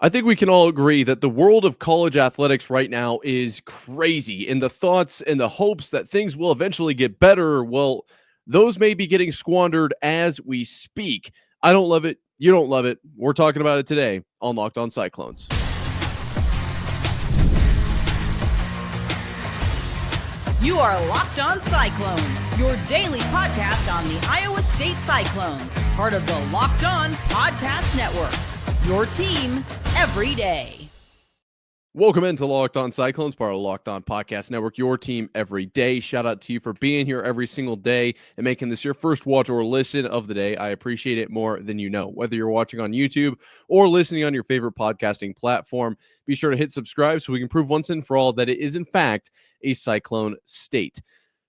I think we can all agree that the world of college athletics right now is crazy, and the thoughts and the hopes that things will eventually get better, well, those may be getting squandered as we speak. I don't love it. You don't love it. We're talking about it today on Locked On Cyclones. You are Locked On Cyclones, your daily podcast on the Iowa State Cyclones, part of the Locked On Podcast Network. Your team every day. Welcome into Locked On Cyclones, part of the Locked On Podcast Network, your team every day. Shout out to you for being here every single day and making this your first watch or listen of the day. I appreciate it more than you know. Whether you're watching on YouTube or listening on your favorite podcasting platform, be sure to hit subscribe so we can prove once and for all that it is, in fact, a Cyclone state.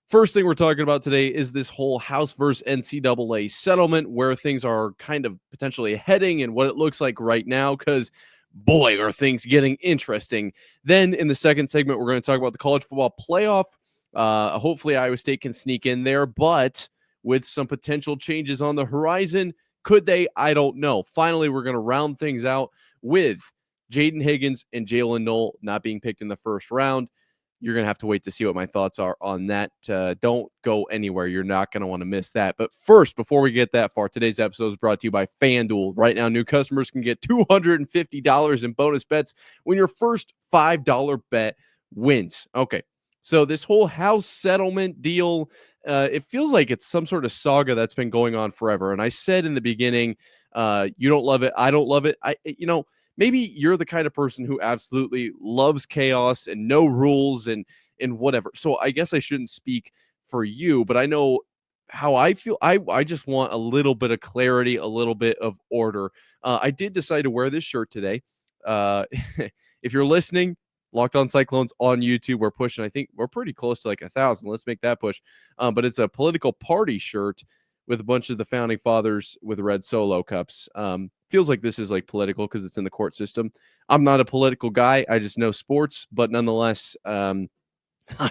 First thing we're talking about today is this whole House versus NCAA settlement, where things are kind of potentially heading and what it looks like right now, because boy, are things getting interesting. Then in the second segment, we're going to talk about the college football playoff. Hopefully Iowa State can sneak in there, but with some potential changes on the horizon, could they? I don't know. Finally, we're going to round things out with Jaden Higgins and Jalen Knoll not being picked in the first round. You're going to have to wait to see what my thoughts are on that. Don't go anywhere. You're not going to want to miss that. But first, before we get that far, today's episode is brought to you by FanDuel. Right now, new customers can get $250 in bonus bets when your first $5 bet wins. Okay, so this whole house settlement deal, it feels like it's some sort of saga that's been going on forever. And I said in the beginning, you don't love it. I don't love it. Maybe you're the kind of person who absolutely loves chaos and no rules and whatever. So I guess I shouldn't speak for you, but I know how I feel. I just want a little bit of clarity, a little bit of order. I did decide to wear this shirt today. If you're listening, Locked On Cyclones on YouTube, we're pushing. I think we're pretty close to like 1,000. Let's make that push. But it's a political party shirt with a bunch of the founding fathers with red solo cups. Feels like this is like political because it's in the court system. I'm not a political guy. I just know sports, but nonetheless, I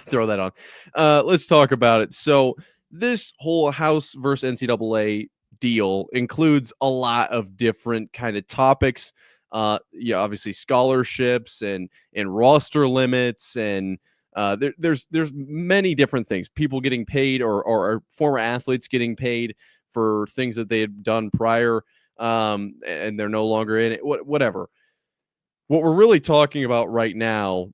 throw that on. Let's talk about it. So this whole House versus NCAA deal includes a lot of different kind of topics. Obviously scholarships and roster limits and there's many different things. People getting paid or former athletes getting paid for things that they had done prior, and they're no longer in it. Whatever. What we're really talking about right now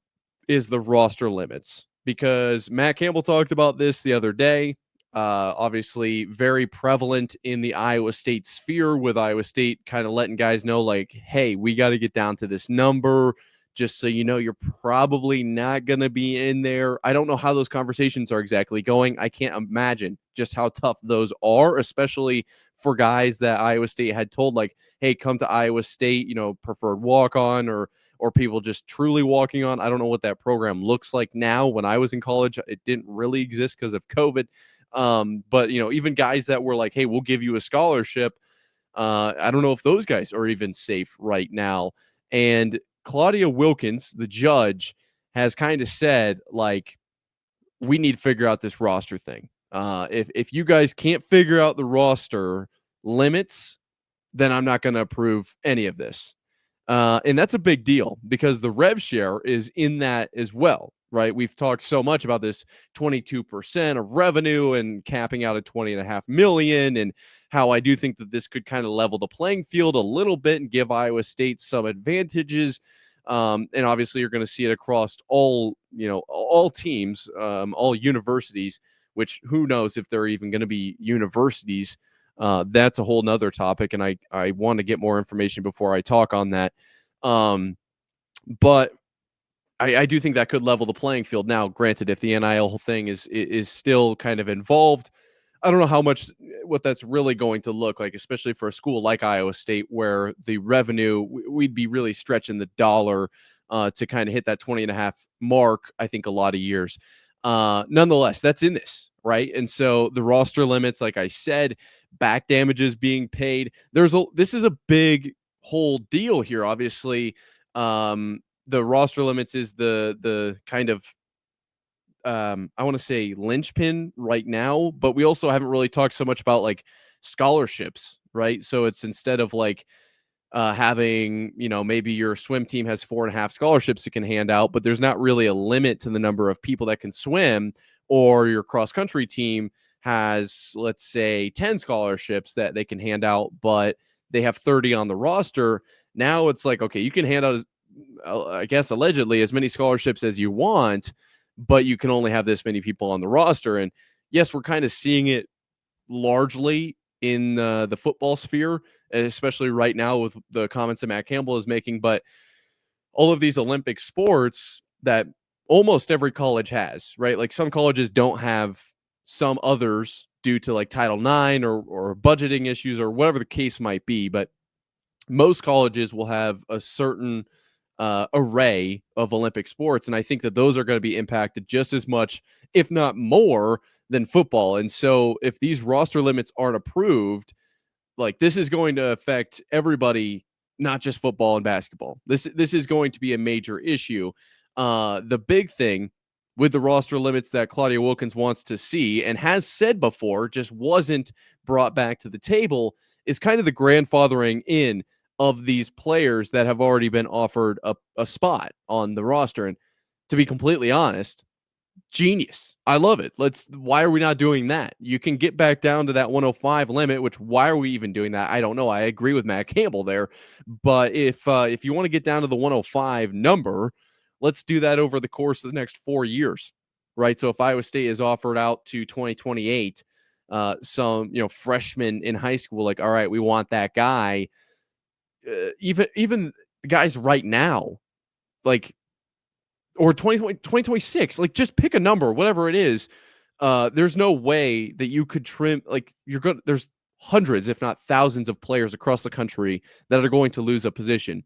is the roster limits, because Matt Campbell talked about this the other day. Obviously, very prevalent in the Iowa State sphere, with Iowa State kind of letting guys know, like, hey, we got to get down to this number. Just so you know, you're probably not going to be in there. I don't know how those conversations are exactly going. I can't imagine just how tough those are, especially for guys that Iowa State had told, like, hey, come to Iowa State, preferred walk-on or people just truly walking on. I don't know what that program looks like now. When I was in college, it didn't really exist because of COVID. But, even guys that were like, hey, we'll give you a scholarship. I don't know if those guys are even safe right now. And Claudia Wilkins, the judge, has kind of said, like, we need to figure out this roster thing. If you guys can't figure out the roster limits, then I'm not going to approve any of this. And that's a big deal because the rev share is in that as well, right? We've talked so much about this 22% of revenue and capping out at $20.5 million, and how I do think that this could kind of level the playing field a little bit and give Iowa State some advantages. And obviously you're going to see it across all teams, all universities, which who knows if they're even going to be universities. That's a whole nother topic, and I want to get more information before I talk on that. But I do think that could level the playing field. Now, granted, if the NIL thing is still kind of involved, I don't know what that's really going to look like, especially for a school like Iowa State, where the revenue, we'd be really stretching the dollar to kind of hit that 20.5 mark, I think, a lot of years. Nonetheless, that's in this, right? And so the roster limits, like I said, back damages being paid. This is a big whole deal here. Obviously, the roster limits is the kind of I want to say linchpin right now, but we also haven't really talked so much about like scholarships, right? So it's instead of like having, maybe your swim team has 4.5 scholarships it can hand out, but there's not really a limit to the number of people that can swim, or your cross country team has, let's say, 10 scholarships that they can hand out, but they have 30 on the roster. Now it's like, okay, you can hand out, I guess, allegedly as many scholarships as you want, but you can only have this many people on the roster. And yes, we're kind of seeing it largely in the football sphere, especially right now with the comments that Matt Campbell is making. But all of these Olympic sports that almost every college has, right? Like some colleges don't have some others due to like Title IX or budgeting issues or whatever the case might be. But most colleges will have a certain array of Olympic sports. And I think that those are going to be impacted just as much, if not more, than football. And so if these roster limits aren't approved, like this is going to affect everybody, not just football and basketball. This is going to be a major issue. The big thing with the roster limits that Claudia Wilkins wants to see and has said before, just wasn't brought back to the table, is kind of the grandfathering in of these players that have already been offered a spot on the roster. And to be completely honest, genius. I love it. Why are we not doing that? You can get back down to that 105 limit, which why are we even doing that? I don't know. I agree with Matt Campbell there. But if you want to get down to the 105 number, let's do that over the course of the next 4 years. Right. So if Iowa State is offered out to 2028, some freshmen in high school, like, all right, we want that guy. Even the guys right now, like, or 2026, like just pick a number, whatever it is. There's no way that you could trim, like there's hundreds, if not thousands of players across the country that are going to lose a position.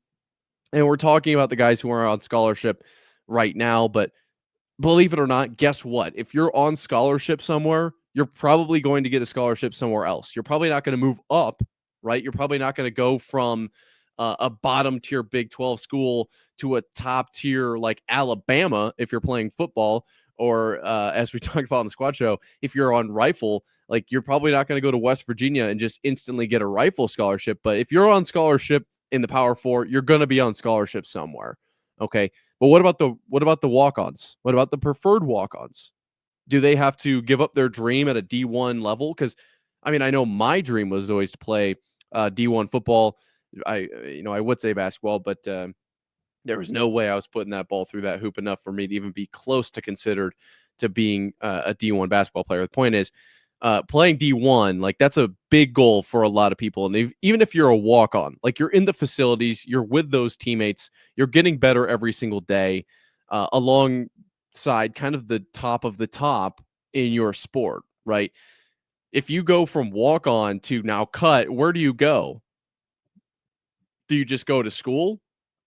And we're talking about the guys who are on scholarship right now, but believe it or not, guess what? If you're on scholarship somewhere, you're probably going to get a scholarship somewhere else. You're probably not going to move up, right? You're probably not going to go from a bottom tier Big 12 school to a top tier like Alabama if you're playing football, or as we talked about on the squad show, if you're on rifle, like you're probably not going to go to West Virginia and just instantly get a rifle scholarship. But if you're on scholarship in the Power Four, you're going to be on scholarship somewhere. Okay. But what about the walk-ons? What about the preferred walk-ons? Do they have to give up their dream at a D1 level? Because I mean, I know my dream was always to play D1 football. I would say basketball, but there was no way I was putting that ball through that hoop enough for me to even be close to considered to being a D1 basketball player. The point is, playing D1, like that's a big goal for a lot of people. And even if you're a walk-on, like you're in the facilities, you're with those teammates, you're getting better every single day, alongside kind of the top of the top in your sport, right? If you go from walk-on to now cut, where do you go? Do you just go to school?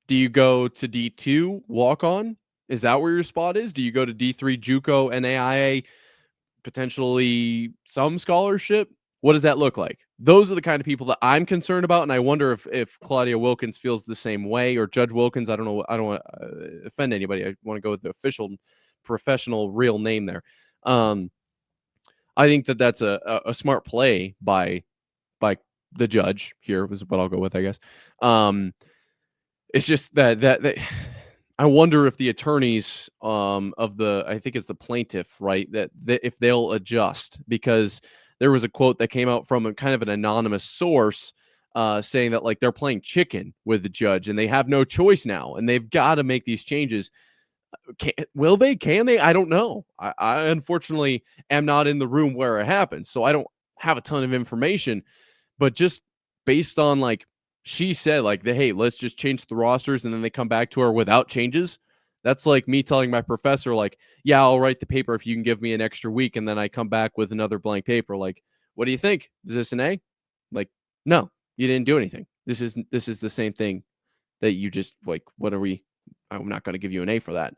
Do you go to D2 walk-on? Is that where your spot is? Do you go to D3 JUCO, NAIA, potentially some scholarship? What does that look like? Those are the kind of people that I'm concerned about, and I wonder if Claudia Wilkins feels the same way, or Judge Wilkins. I don't know. I don't want to offend anybody. I want to go with the official, professional, real name there. I think that that's a smart play by the judge here, was what I'll go with, I guess. It's just that I wonder if the attorneys of I think it's the plaintiff, right, that if they'll adjust, because there was a quote that came out from a kind of an anonymous source saying that like they're playing chicken with the judge and they have no choice now and they've got to make these changes. Will they? Can they? I don't know. I unfortunately am not in the room where it happens, so I don't have a ton of information. But just based on like she said, like hey, let's just change the rosters, and then they come back to her without changes. That's like me telling my professor, like, yeah, I'll write the paper if you can give me an extra week, and then I come back with another blank paper. Like, what do you think? Is this an A? Like, no, you didn't do anything. This is the same thing that you just like. What are we? I'm not going to give you an A for that.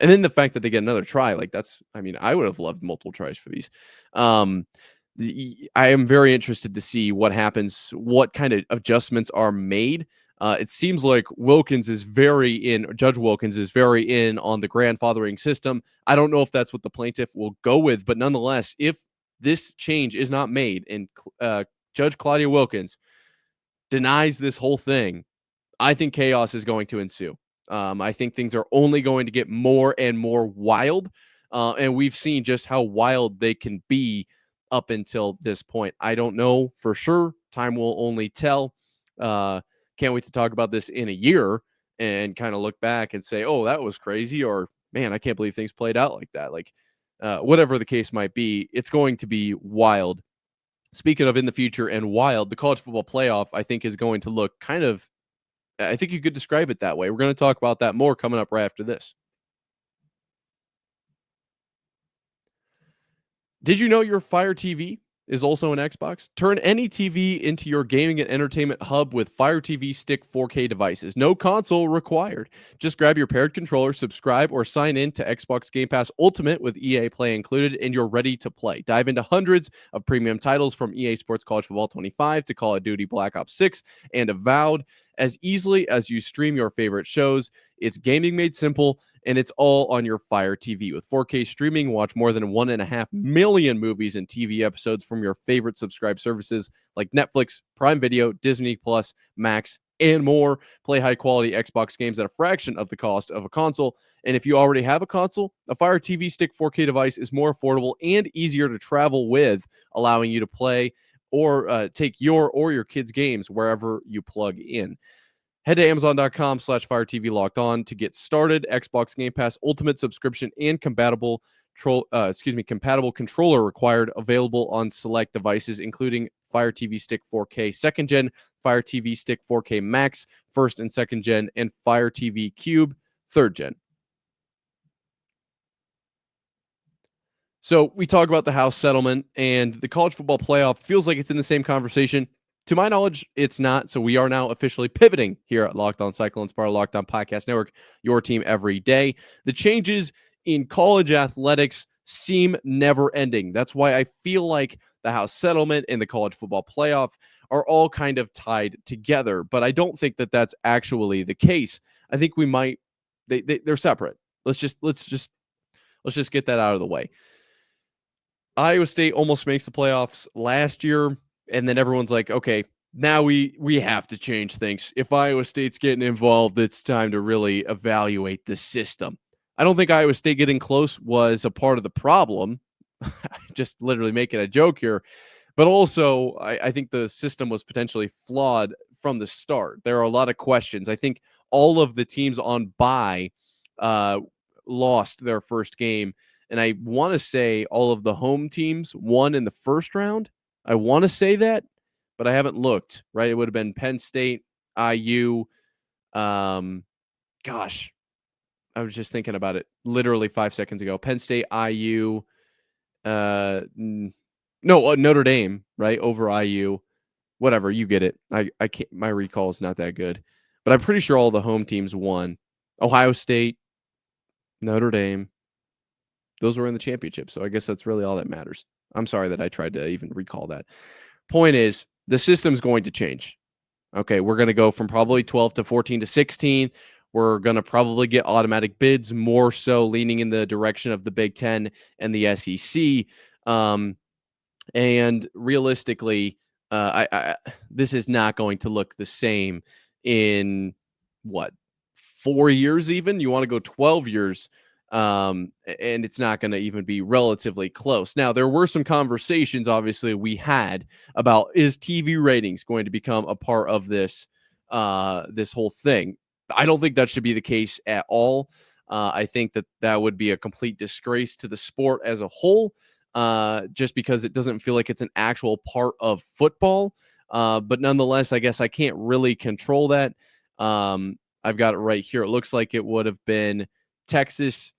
And then the fact that they get another try, like that's, I mean, I would have loved multiple tries for these. I am very interested to see what happens, what kind of adjustments are made. It seems like Judge Wilkins is very in on the grandfathering system. I don't know if that's what the plaintiff will go with, but nonetheless, if this change is not made and Judge Claudia Wilkins denies this whole thing, I think chaos is going to ensue. I think things are only going to get more and more wild. And we've seen just how wild they can be up until this point. I don't know for sure. Time will only tell. Can't wait to talk about this in a year and kind of look back and say, oh, that was crazy. Or, man, I can't believe things played out like that. Like, whatever the case might be, it's going to be wild. Speaking of in the future and wild, the college football playoff, I think, is going to look kind of, I think you could describe it that way. We're going to talk about that more coming up right after this. Did you know your Fire TV is also an Xbox? Turn any TV into your gaming and entertainment hub with Fire TV Stick 4K devices. No console required. Just grab your paired controller, subscribe, or sign in to Xbox Game Pass Ultimate with EA Play included, and you're ready to play. Dive into hundreds of premium titles from EA Sports College Football 25 to Call of Duty Black Ops 6 and Avowed as easily as you stream your favorite shows. It's gaming made simple, and it's all on your Fire TV. With 4K streaming, watch more than 1.5 million movies and TV episodes from your favorite subscribed services like Netflix, Prime Video, Disney Plus, Max, and more. Play high-quality Xbox games at a fraction of the cost of a console. And if you already have a console, a Fire TV Stick 4K device is more affordable and easier to travel with, allowing you to play or take your or your kids' games wherever you plug in. Head to Amazon.com/Fire TV Locked On to get started. Xbox Game Pass Ultimate subscription and compatible controller required. Available on select devices, including Fire TV Stick 4K second gen, Fire TV Stick 4K Max first and second gen, and Fire TV Cube third gen. So we talk about the House settlement, and the college football playoff feels like it's in the same conversation. To my knowledge, it's not. So we are now officially pivoting here at Locked On Cyclones, part of Locked On Podcast Network, your team every day. The changes in college athletics seem never ending. That's why I feel like the House settlement and the college football playoff are all kind of tied together. But I don't think that that's actually the case. I think we might, they're separate. Let's just get that out of the way. Iowa State almost makes the playoffs last year, and then everyone's like, okay, now we have to change things. If Iowa State's getting involved, it's time to really evaluate the system. I don't think Iowa State getting close was a part of the problem. Just literally making a joke here. But also, I think the system was potentially flawed from the start. There are a lot of questions. I think all of the teams on bye lost their first game. And I want to say all of the home teams won in the first round. I want to say that, but I haven't looked, right? It would have been Penn State, IU. Gosh, I was just thinking about it literally 5 seconds ago. Penn State, IU. Notre Dame, right? Over IU. Whatever, you get it. I can't, my recall is not that good. But I'm pretty sure all the home teams won. Ohio State, Notre Dame. Those were in the championship. So I guess that's really all that matters. I'm sorry that I tried to even recall that. Point is, the system's going to change. Okay, we're going to go from probably 12 to 14 to 16. We're going to probably get automatic bids, more so leaning in the direction of the Big Ten and the SEC. And realistically, this is not going to look the same in 4 years even? You want to go 12 years, and it's not going to even be relatively close. Now, there were some conversations, obviously, we had about, is TV ratings going to become a part of this whole thing? I don't think that should be the case at all. I think that would be a complete disgrace to the sport as a whole, just because it doesn't feel like it's an actual part of football. But nonetheless, I guess I can't really control that. I've got it right here. It looks like it would have been Texas,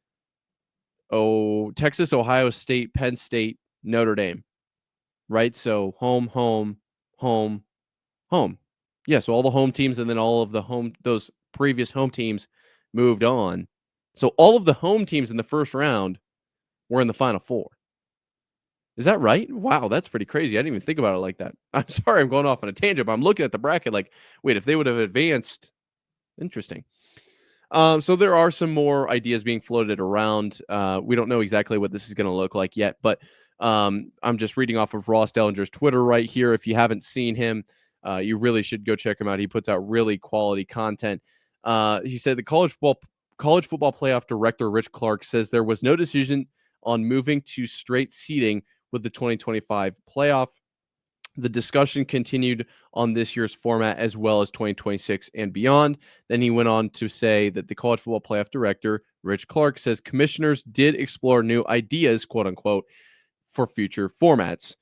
Ohio State, Penn State, Notre Dame, right? So home, home, home, home. Yeah, so all the home teams and then all of those previous home teams moved on. So all of the home teams in the first round were in the Final Four. Is that right? Wow, that's pretty crazy. I didn't even think about it like that. I'm sorry, I'm going off on a tangent, but I'm looking at the bracket like, wait, if they would have advanced, interesting. So there are some more ideas being floated around. We don't know exactly what this is going to look like yet, but I'm just reading off of Ross Dellinger's Twitter right here. If you haven't seen him, You really should go check him out. He puts out really quality content. He said the college football playoff director Rich Clark says there was no decision on moving to straight seeding with the 2025 playoff. The discussion continued on this year's format as well as 2026 and beyond. Then he went on to say that the college football playoff director, Rich Clark, says commissioners did explore new ideas, quote unquote, for future formats.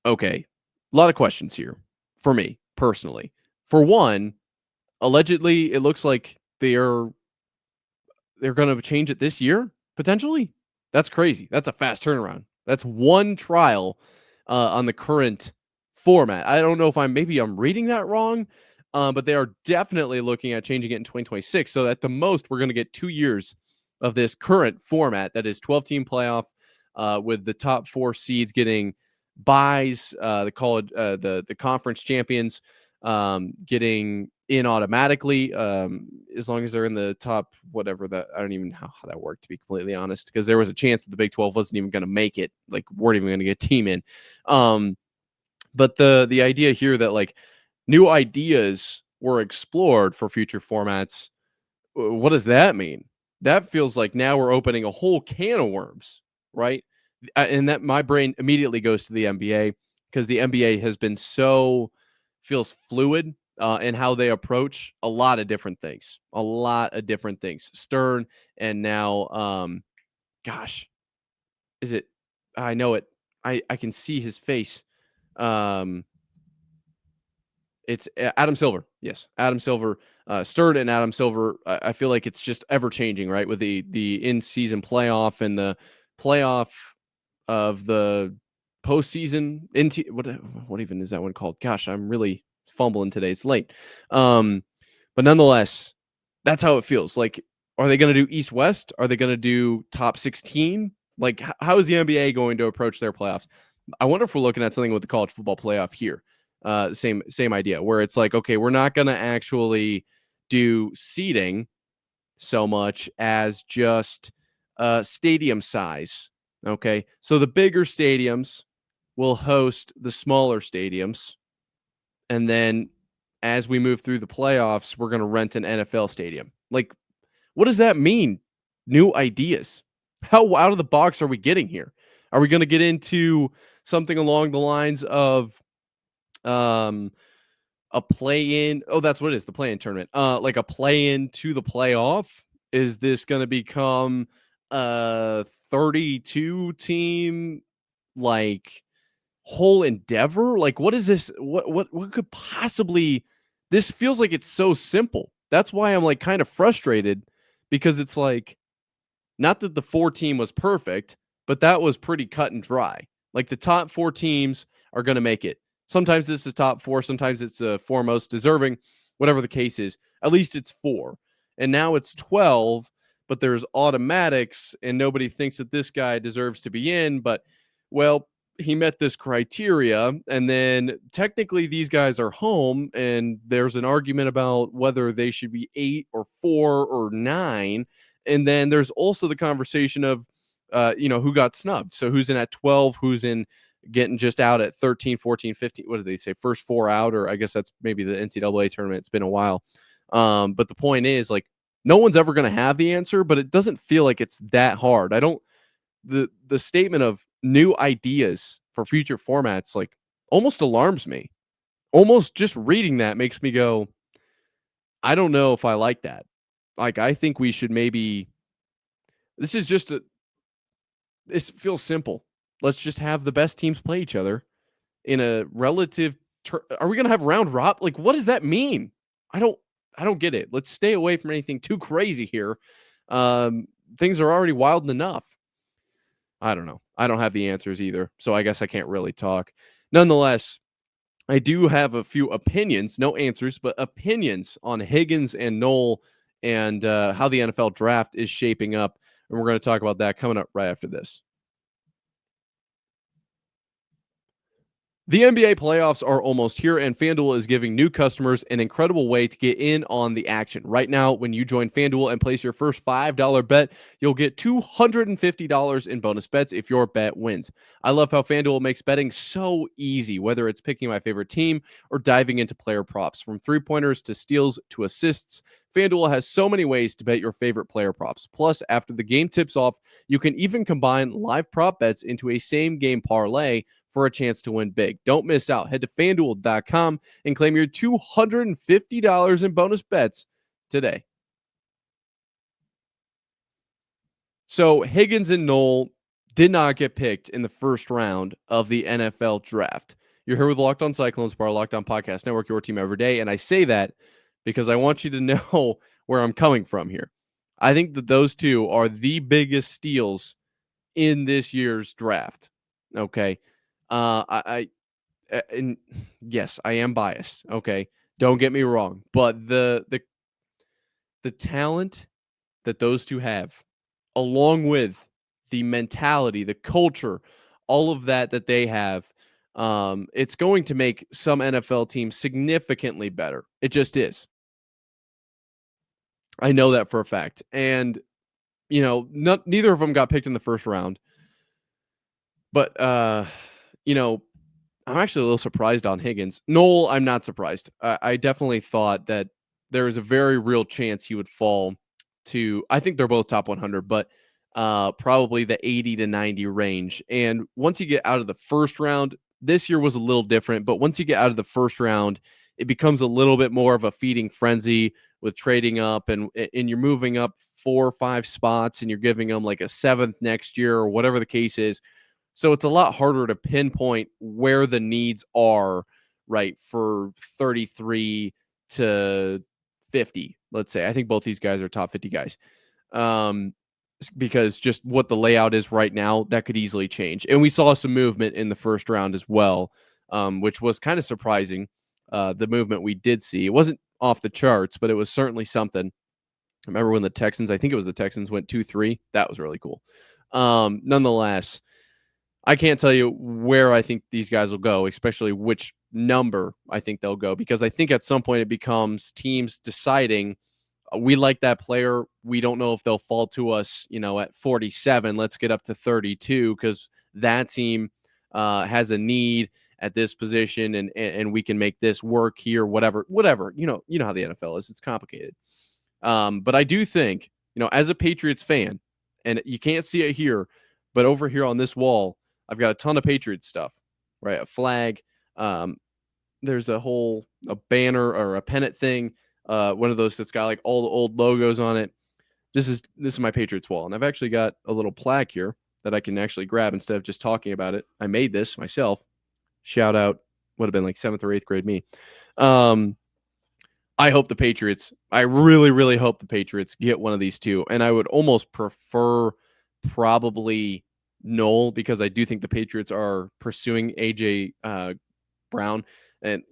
Okay, a lot of questions here for me personally. For one, allegedly, it looks like they're going to change it this year, potentially. That's crazy. That's a fast turnaround. That's one trial on the current format. I don't know if I'm reading that wrong, but they are definitely looking at changing it in 2026. So at the most, we're going to get 2 years of this current format that is 12-team playoff with the top 4 seeds getting buys, the conference champions getting in automatically as long as they're in the top whatever that I don't even know how that worked, to be completely honest, because there was a chance that the Big 12 wasn't even going to make it, like weren't even going to get a team in. But the idea here that like new ideas were explored for future formats, what does that mean? That feels like now we're opening a whole can of worms, right? And that my brain immediately goes to the NBA because the NBA has been feels fluid in how they approach a lot of different things, Stern and now, gosh, is it? I know it. I can see his face. It's Adam Silver. Yes, Adam Silver. Stern and Adam Silver. I feel like it's just ever changing, right? With the in season playoff and the playoff of the postseason. What even is that one called? Gosh, I'm really fumbling today. It's late. But nonetheless, that's how it feels. Like, are they going to do East West? Are they going to do top 16? Like, how is the NBA going to approach their playoffs? I wonder if we're looking at something with the college football playoff here. Same idea where it's like, okay, we're not going to actually do seeding so much as just stadium size. Okay, so the bigger stadiums will host the smaller stadiums, and then as we move through the playoffs, we're going to rent an NFL stadium. Like, what does that mean? New ideas. How out of the box are we getting here? Are we going to get into something along the lines of a play-in? Oh, that's what it is, the play-in tournament. Like a play-in to the playoff? Is this going to become a 32 team like whole endeavor? Like, what is this? What could possibly? This feels like it's so simple. That's why I'm like kind of frustrated, because it's like, not that the 4 team was perfect, but that was pretty cut and dry. Like the top 4 teams are going to make it. Sometimes this is top 4, sometimes it's 4 most deserving, whatever the case is. At least it's 4. And now it's 12, but there's automatics and nobody thinks that this guy deserves to be in, but well, he met this criteria, and then technically these guys are home, and there's an argument about whether they should be 8 or 4 or 9. And then there's also the conversation of, who got snubbed. So who's in at 12, who's in getting just out at 13, 14, 15. What did they say? First 4 out, or I guess that's maybe the NCAA tournament. It's been a while. But the point is, like, no one's ever going to have the answer, but it doesn't feel like it's that hard. The statement of new ideas for future formats, like, almost alarms me. Almost just reading that makes me go, I don't know if I like that. Like, I think we should maybe, this feels simple. Let's just have the best teams play each other in a relative, are we going to have round robin? Like, what does that mean? I don't get it. Let's stay away from anything too crazy here. Things are already wild enough. I don't know. I don't have the answers either, so I guess I can't really talk. Nonetheless, I do have a few opinions, no answers, but opinions on Higgins and Knoll and how the NFL draft is shaping up. And we're going to talk about that coming up right after this. The NBA playoffs are almost here, and FanDuel is giving new customers an incredible way to get in on the action. Right now, when you join FanDuel and place your first $5 bet, you'll get $250 in bonus bets if your bet wins. I love how FanDuel makes betting so easy, whether it's picking my favorite team or diving into player props. From three-pointers to steals to assists, FanDuel has so many ways to bet your favorite player props. Plus, after the game tips off, you can even combine live prop bets into a same-game parlay for a chance to win big. Don't miss out. Head to FanDuel.com and claim your $250 in bonus bets today. So Higgins and Knoll did not get picked in the first round of the NFL draft. You're here with Locked On Cyclones, part of Locked On Podcast Network, your team every day. And I say that because I want you to know where I'm coming from here. I think that those two are the biggest steals in this year's draft. Okay. And yes, I am biased. Okay, don't get me wrong, but the talent that those two have, along with the mentality, the culture, all of that they have, it's going to make some NFL teams significantly better. It just is. I know that for a fact, and neither of them got picked in the first round, but I'm actually a little surprised on Higgins. Knoll, I'm not surprised. I definitely thought that there was a very real chance he would fall to, I think they're both top 100, but probably the 80 to 90 range. And once you get out of the first round, this year was a little different, but once you get out of the first round, it becomes a little bit more of a feeding frenzy with trading up, and you're moving up 4 or 5 spots, and you're giving them like a 7th next year or whatever the case is. So it's a lot harder to pinpoint where the needs are, right, for 33 to 50, let's say. I think both these guys are top 50 guys. Because just what the layout is right now, that could easily change. And we saw some movement in the first round as well, which was kind of surprising. The movement we did see. It wasn't off the charts, but it was certainly something. I remember when the Texans, I think it was the Texans, went 2-3. That was really cool. Nonetheless, I can't tell you where I think these guys will go, especially which number I think they'll go, because I think at some point it becomes teams deciding we like that player. We don't know if they'll fall to us, at 47. Let's get up to 32 because that team has a need at this position, and we can make this work here. Whatever. You know how the NFL is. It's complicated. But I do think, as a Patriots fan, and you can't see it here, but over here on this wall, I've got a ton of Patriots stuff, right? A flag. There's a banner or a pennant thing. One of those that's got like all the old logos on it. This is my Patriots wall. And I've actually got a little plaque here that I can actually grab instead of just talking about it. I made this myself. Shout out, would have been like 7th or 8th grade me. I hope the Patriots, I really, really hope the Patriots get one of these two. And I would almost prefer probably Knoll, because I do think the Patriots are pursuing AJ Brown. And,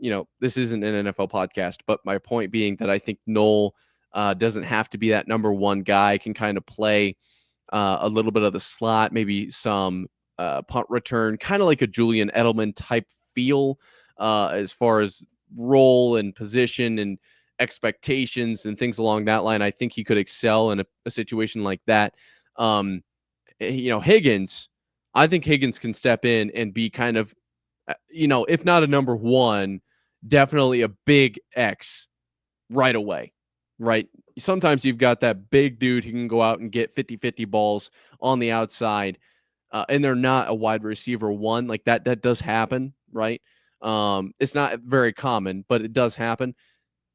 this isn't an NFL podcast, but my point being that I think Knoll doesn't have to be that number one guy, can kind of play a little bit of the slot, maybe some punt return, kind of like a Julian Edelman type feel as far as role and position and expectations and things along that line. I think he could excel in a situation like that. Higgins, I think Higgins can step in and be kind of, if not a number one, definitely a big X right away, right? Sometimes you've got that big dude who can go out and get 50-50 balls on the outside, and they're not a wide receiver one. Like that does happen, right? It's not very common, but it does happen.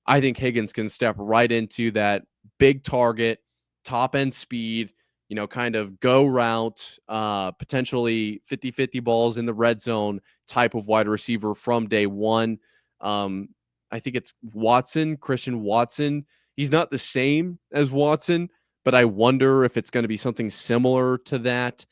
I think Higgins can step right into that big target, top end speed, kind of go route, potentially 50-50 balls in the red zone type of wide receiver from day one. I think it's Christian Watson. He's not the same as Watson, but I wonder if it's going to be something similar to that.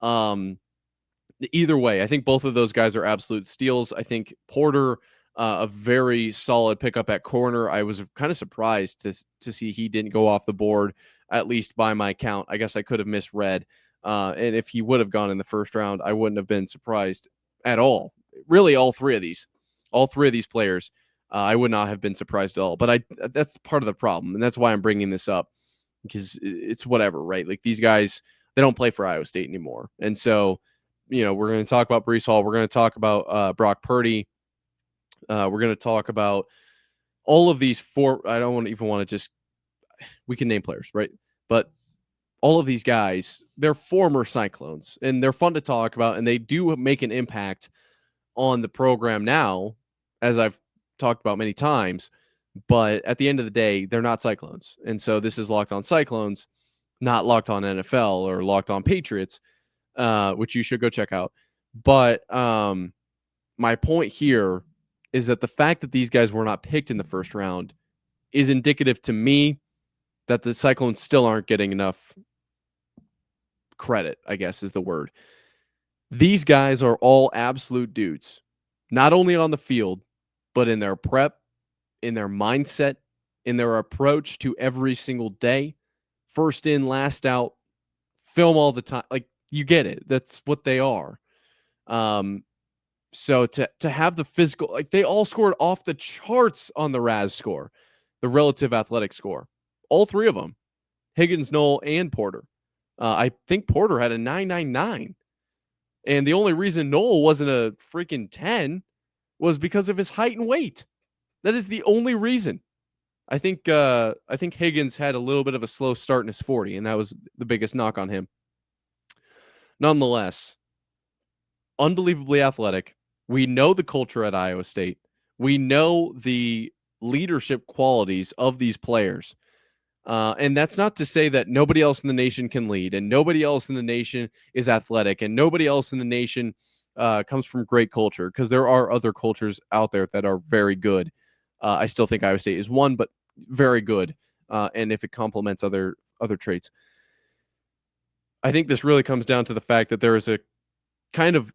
Either way, I think both of those guys are absolute steals. I think Porter, a very solid pickup at corner. I was kind of surprised to see he didn't go off the board, at least by my count. I guess I could have misread. And if he would have gone in the first round, I wouldn't have been surprised at all. really all three of these players, I would not have been surprised at all. But that's part of the problem, and that's why I'm bringing this up, because it's whatever, right? Like, these guys, they don't play for Iowa State anymore, and so we're going to talk about Breece Hall, we're going to talk about Brock Purdy, we're going to talk about all of these four. I don't even want to just, we can name players, right? But all of these guys, they're former Cyclones, and they're fun to talk about, and they do make an impact on the program now, as I've talked about many times. But at the end of the day, they're not Cyclones. And so this is Locked On Cyclones, not Locked On NFL or Locked On Patriots, which you should go check out. But my point here is that the fact that these guys were not picked in the first round is indicative to me that the Cyclones still aren't getting enough credit, I guess is the word. These guys are all absolute dudes, not only on the field, but in their prep, in their mindset, in their approach to every single day. First in, last out, film all the time. Like, you get it. That's what they are. So to have the physical, like, they all scored off the charts on the RAS score, the relative athletic score. All three of them, Higgins, Knoll, and Porter. I think Porter had a 9.99. And the only reason Knoll wasn't a freaking 10 was because of his height and weight. That is the only reason. I think Higgins had a little bit of a slow start in his 40, and that was the biggest knock on him. Nonetheless, unbelievably athletic. We know the culture at Iowa State. We know the leadership qualities of these players. And that's not to say that nobody else in the nation can lead, and nobody else in the nation is athletic, and nobody else in the nation comes from great culture, because there are other cultures out there that are very good. I still think Iowa State is one, but very good. And if it complements other traits, I think this really comes down to the fact that there is a kind of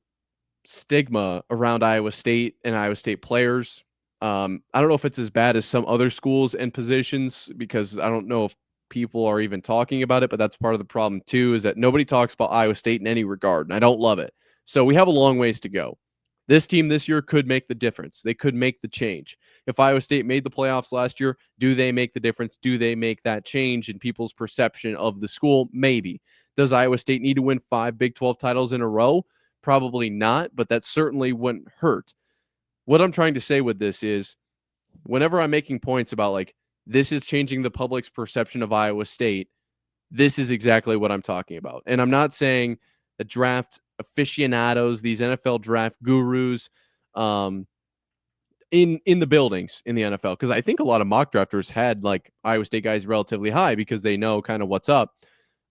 stigma around Iowa State and Iowa State players. I don't know if it's as bad as some other schools and positions, because I don't know if people are even talking about it, but that's part of the problem too, is that nobody talks about Iowa State in any regard, and I don't love it. So we have a long ways to go. This team this year could make the difference. They could make the change. If Iowa State made the playoffs last year, do they make the difference? Do they make that change in people's perception of the school? Maybe. Does Iowa State need to win 5 Big 12 titles in a row? Probably not, but that certainly wouldn't hurt. What I'm trying to say with this is, whenever I'm making points about, like, this is changing the public's perception of Iowa State, this is exactly what I'm talking about. And I'm not saying the draft aficionados, these NFL draft gurus, in the buildings in the NFL, because I think a lot of mock drafters had, like, Iowa State guys relatively high because they know kind of what's up.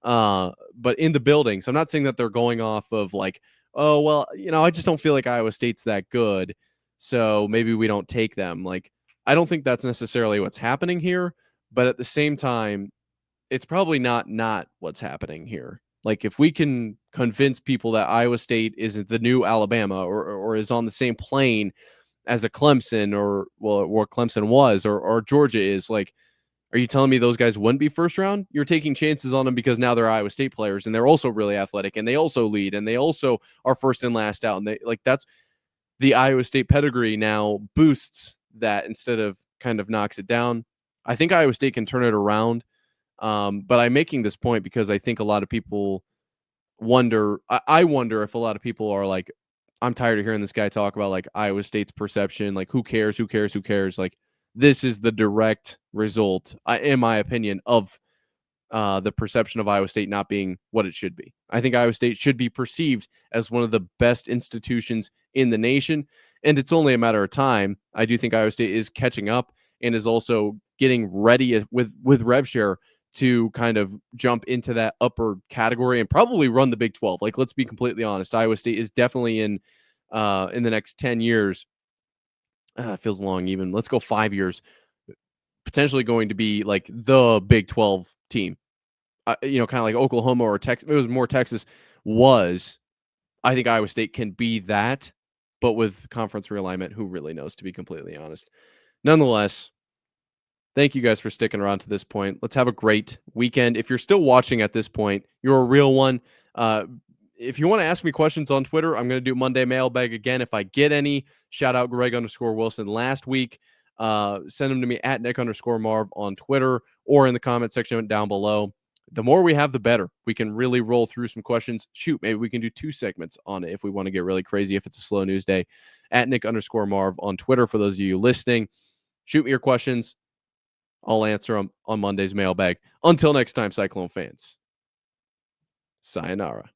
But in the buildings, I'm not saying that they're going off of, like, oh, well, I just don't feel like Iowa State's that good, so maybe we don't take them. Like, I don't think that's necessarily what's happening here, but at the same time, it's probably not what's happening here. Like, if we can convince people that Iowa State isn't the new Alabama, or is on the same plane as a Clemson, or Clemson was, or Georgia is, like, are you telling me those guys wouldn't be first round? You're taking chances on them because now they're Iowa State players, and they're also really athletic, and they also lead, and they also are first and last out. And they, like, that's the Iowa State pedigree now boosts that instead of kind of knocks it down. I think Iowa State can turn it around. But I'm making this point because I think a lot of people wonder. I wonder if a lot of people are like, I'm tired of hearing this guy talk about, like, Iowa State's perception. Like, who cares? Who cares? Who cares? Like, this is the direct result, in my opinion, of the perception of Iowa State not being what it should be. I think Iowa State should be perceived as one of the best institutions in the nation, and it's only a matter of time. I do think Iowa State is catching up and is also getting ready with RevShare to kind of jump into that upper category and probably run the Big 12. Like, let's be completely honest. Iowa State is definitely in the next 10 years. It feels long even. Let's go 5 years. Potentially going to be like the Big 12 team. Kind of like Oklahoma or Texas. It was more Texas was. I think Iowa State can be that, but with conference realignment, who really knows, to be completely honest. Nonetheless, thank you guys for sticking around to this point. Let's have a great weekend. If you're still watching at this point, you're a real one. if you want to ask me questions on Twitter, I'm going to do Monday mailbag again. If I get any, shout out Greg_Wilson last week. Send them to me at Nick_Marv on Twitter or in the comment section down below. The more we have, the better. We can really roll through some questions. Shoot, maybe we can do 2 segments on it if we want to get really crazy, if it's a slow news day. At Nick_Marv on Twitter for those of you listening. Shoot me your questions. I'll answer them on Monday's mailbag. Until next time, Cyclone fans. Sayonara.